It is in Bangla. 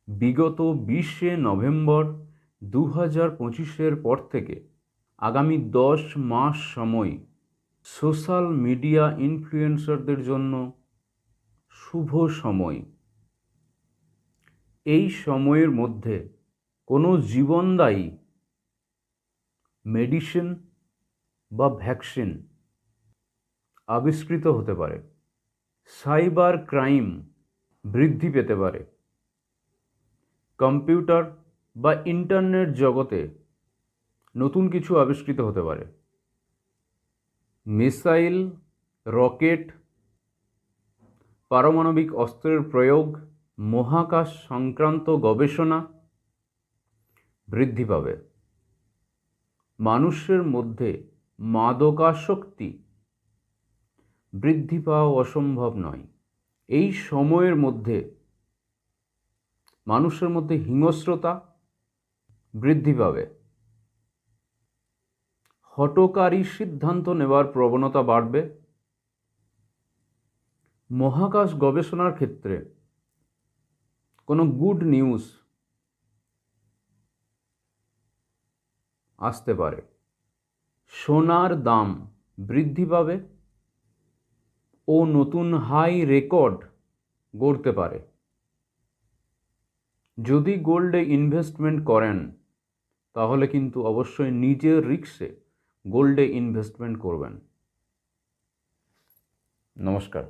বিগত 20শে নভেম্বর 2025-এর পর থেকে আগামী 10 মাস সময় সোশ্যাল মিডিয়া ইনফ্লুয়েন্সারদের জন্য শুভ সময়। এই সময়ের মধ্যে কোনো জীবনদায়ী মেডিসিন বা ভ্যাকসিন আবিষ্কৃত হতে পারে। সাইবার ক্রাইম বৃদ্ধি পেতে পারে। কম্পিউটার বা ইন্টারনেট জগতে নতুন কিছু আবিষ্কৃত হতে পারে। মিসাইল, রকেট, পারমাণবিক অস্ত্রের প্রয়োগ, মহাকাশ সংক্রান্ত গবেষণা বৃদ্ধি পাবে। মানুষের মধ্যে মাদকাসক্তি বৃদ্ধি পাওয়া অসম্ভব নয়। এই সময়ের মধ্যে মানুষের মধ্যে হিংস্রতা বৃদ্ধি পাবে। হঠকারী সিদ্ধান্ত নেওয়ার প্রবণতা বাড়বে। মহাকাশ গবেষণার ক্ষেত্রে কোনো গুড নিউজ আসতে পারে। সোনার দাম বৃদ্ধি পাবে ও নতুন হাই রেকর্ড গড়তে পারে। যদি গোল্ডে ইনভেস্টমেন্ট করেন তাহলে কিন্তু অবশ্যই নিজের রিস্কে গোল্ডে ইনভেস্টমেন্ট করবেন। নমস্কার।